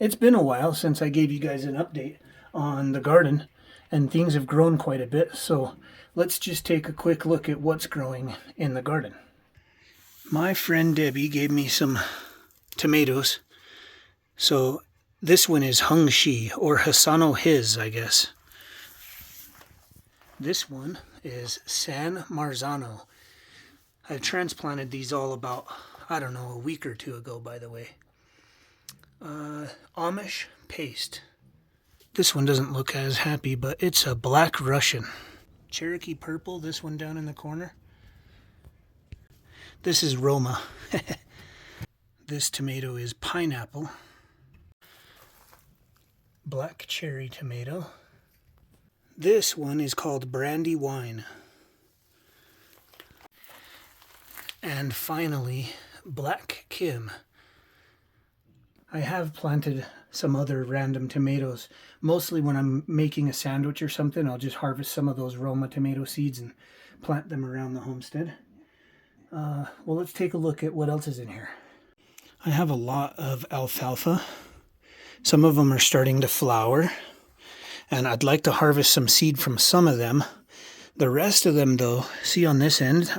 It's been a while since I gave you guys an update on the garden, and things have grown quite a bit, so let's just take a quick look at what's growing in the garden. My friend Debbie gave me some tomatoes. So this one is Hung Shi, or Hisano His, I guess. This one is San Marzano. I transplanted these all about, I don't know, a week or two ago, by the way. Amish paste. This one doesn't look as happy, but it's a black Russian. Cherokee purple, this one down in the corner. This is Roma. This tomato is pineapple. Black cherry tomato. This one is called brandy wine. And finally, Black Kim. I have planted some other random tomatoes. Mostly when I'm making a sandwich or something, I'll just harvest some of those Roma tomato seeds and plant them around the homestead. Well, let's take a look at what else is in here. I have a lot of alfalfa. Some of them are starting to flower, and I'd like to harvest some seed from some of them. The rest of them, though, see on this end,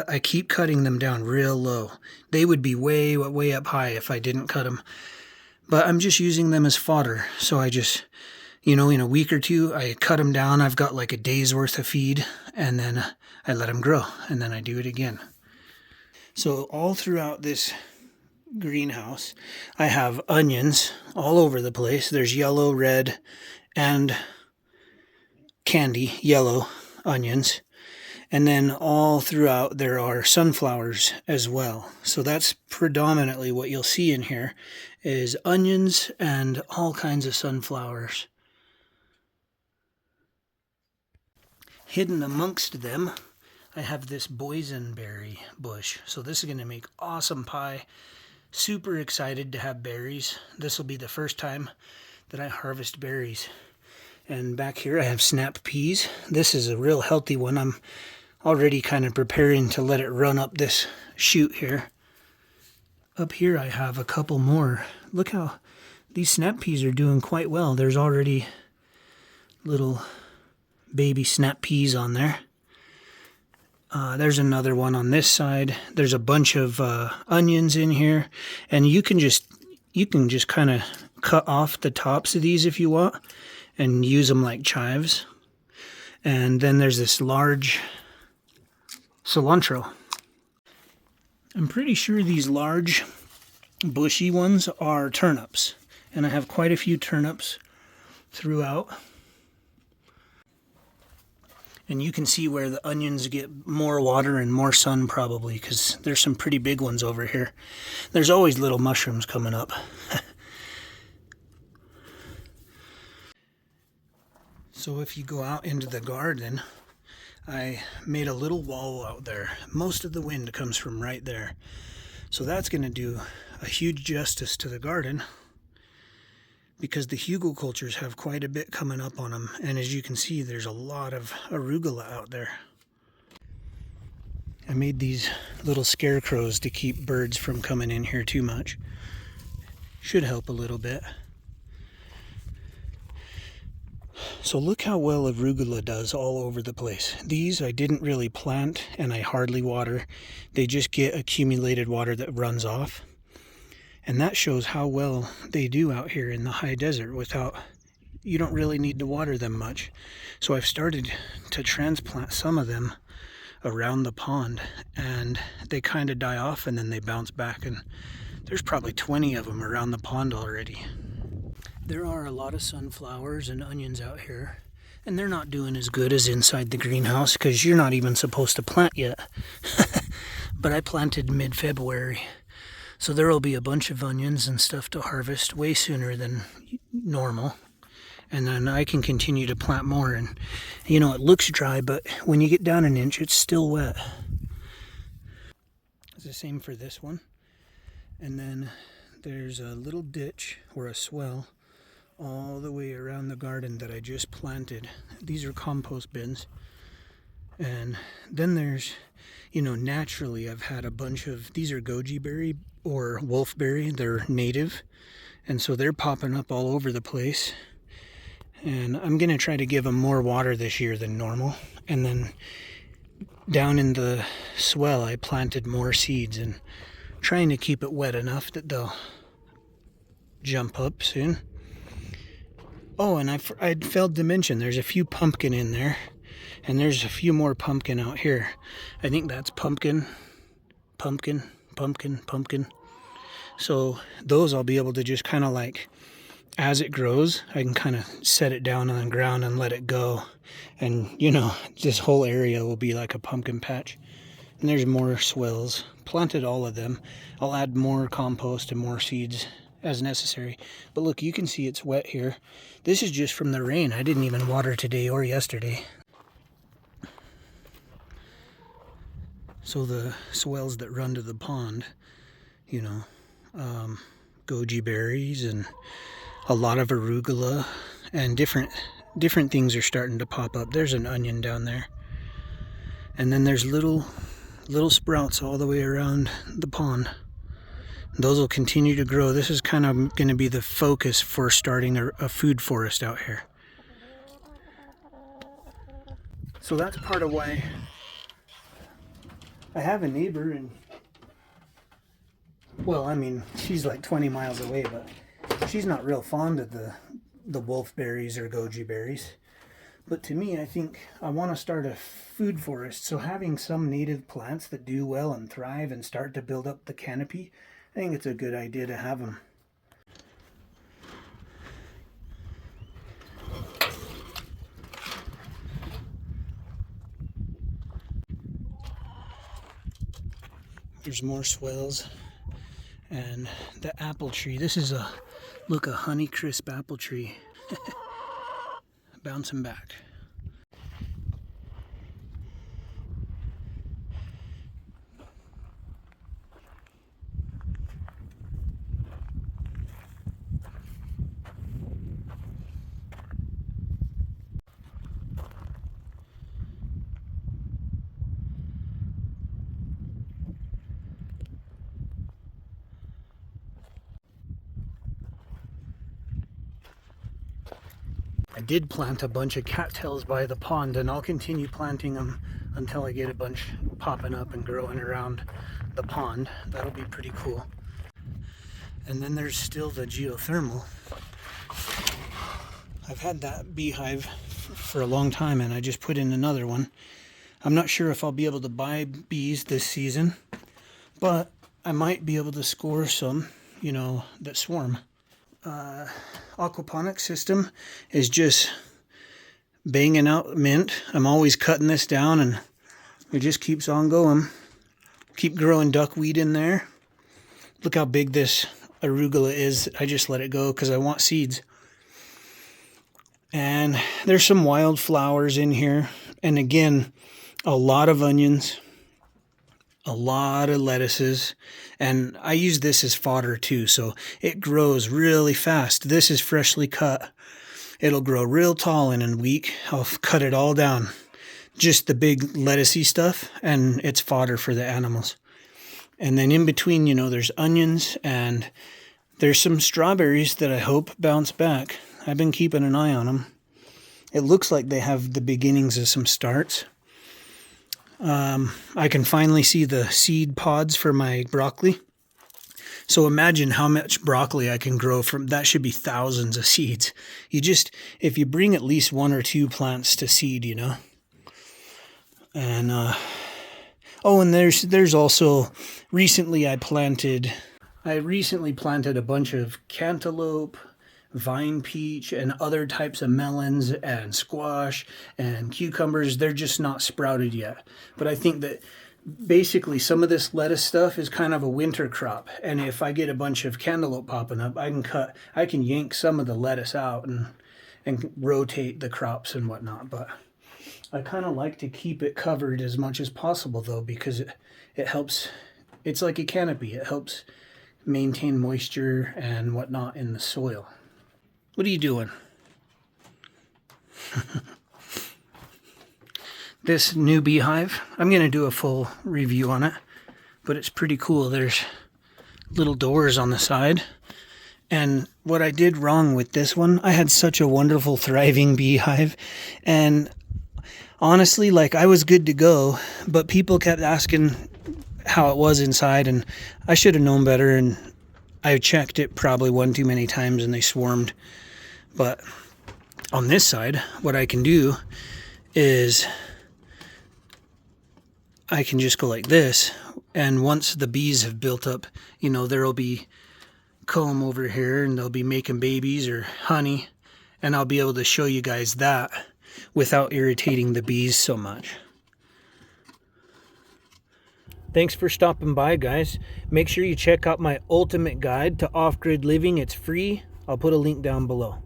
I keep cutting them down real low. They would be way up high if I didn't cut them. But I'm just using them as fodder. So I just, in a week or two, I cut them down. I've got like a day's worth of feed, and then I let them grow, and then I do it again. So all throughout this greenhouse, I have onions all over the place. There's yellow, red, and candy yellow onions. And then all throughout there are sunflowers as well. So that's predominantly what you'll see in here is onions and all kinds of sunflowers. Hidden amongst them, I have this boysenberry bush. So this is going to make awesome pie. Super excited to have berries. This will be the first time that I harvest berries. And back here I have snap peas. This is a real healthy one. I'm already kind of preparing to let it run up this chute here. Up here I have a couple more. Look how these snap peas are doing quite well. There's already little baby snap peas on there. There's another one on this side. There's a bunch of onions in here, and you can just kind of cut off the tops of these if you want and use them like chives. And then there's this large cilantro. I'm pretty sure these large bushy ones are turnips, and I have quite a few turnips throughout. And you can see where the onions get more water and more sun probably, because there's some pretty big ones over here. There's always little mushrooms coming up. So if you go out into the garden, I made a little wall out there. Most of the wind comes from right there. So that's going to do a huge justice to the garden, because the hugelkultures have quite a bit coming up on them. And as you can see, there's a lot of arugula out there. I made these little scarecrows to keep birds from coming in here too much. Should help a little bit. So look how well arugula does all over the place. These I didn't really plant, and I hardly water. They just get accumulated water that runs off. And that shows how well they do out here in the high desert you don't really need to water them much. So I've started to transplant some of them around the pond, and they kind of die off and then they bounce back, and there's probably 20 of them around the pond already. There are a lot of sunflowers and onions out here, and they're not doing as good as inside the greenhouse because you're not even supposed to plant yet. But I planted mid-February. So there will be a bunch of onions and stuff to harvest way sooner than normal. And then I can continue to plant more. And, it looks dry, but when you get down an inch, it's still wet. It's the same for this one. And then there's a little ditch or a swell all the way around the garden that I just planted. These are compost bins. And then there's, naturally I've had a bunch of, these are goji berry or wolfberry. They're native, And so they're popping up all over the place. And I'm going to try to give them more water this year than normal. And then down in the swell, I planted more seeds and trying to keep it wet enough that they'll jump up soon. Oh, and I failed to mention there's a few pumpkin in there. And there's a few more pumpkin out here. I think that's pumpkin. So those I'll be able to just kind of like, as it grows, I can kind of set it down on the ground and let it go. And, you know, this whole area will be like a pumpkin patch. And there's more swales. Planted all of them. I'll add more compost and more seeds as necessary. But look, you can see it's wet here. This is just from the rain. I didn't even water today or yesterday. So the swales that run to the pond, you know, goji berries and a lot of arugula and different things are starting to pop up. There's an onion down there. And then there's little sprouts all the way around the pond. Those will continue to grow. This is kind of going to be the focus for starting a food forest out here. So that's part of why I have a neighbor, and well, I mean, she's like 20 miles away, but she's not real fond of the wolfberries or goji berries. But to me, I think I want to start a food forest, so having some native plants that do well and thrive and start to build up the canopy, I think it's a good idea to have them. There's more swales and the apple tree. This is a Honeycrisp apple tree. Bouncing back. I did plant a bunch of cattails by the pond, and I'll continue planting them until I get a bunch popping up and growing around the pond. That'll be pretty cool. And then there's still the geothermal. I've had that beehive for a long time, and I just put in another one. I'm not sure if I'll be able to buy bees this season, but I might be able to score some, you know, that swarm. Aquaponics system is just banging out mint. I'm always cutting this down, and it just keeps on going. Keep growing duckweed in there. Look how big this arugula is. I just let it go because I want seeds. And there's some wildflowers in here. And again, a lot of onions, a lot of lettuces, and I use this as fodder too, so it grows really fast. This is freshly cut. It'll grow real tall in a week. I'll cut it all down. Just the big lettucey stuff, and it's fodder for the animals. And then in between, you know, there's onions, and there's some strawberries that I hope bounce back. I've been keeping an eye on them. It looks like they have the beginnings of some starts. I can finally see the seed pods for my broccoli. So imagine how much broccoli I can grow from. That should be thousands of seeds. If you bring at least one or two plants to seed, you know. And, and there's also, recently I recently planted a bunch of cantaloupe, vine peach, and other types of melons and squash and cucumbers. They're just not sprouted yet. But I think that basically some of this lettuce stuff is kind of a winter crop. And if I get a bunch of cantaloupe popping up, I can yank some of the lettuce out and rotate the crops and whatnot. But I kind of like to keep it covered as much as possible though, because it helps. It's like a canopy. It helps maintain moisture and whatnot in the soil. What are you doing? This new beehive, I'm going to do a full review on it, but it's pretty cool. There's little doors on the side, And what I did wrong with this one, I had such a wonderful thriving beehive, and honestly, like, I was good to go, but people kept asking how it was inside, and I should have known better, and I checked it probably one too many times and they swarmed. But on this side, what I can do is I can just go like this, and once the bees have built up, you know, there'll be comb over here and they'll be making babies or honey, and I'll be able to show you guys that without irritating the bees so much. Thanks for stopping by, guys. Make sure you check out my ultimate guide to off-grid living. It's free. I'll put a link down below.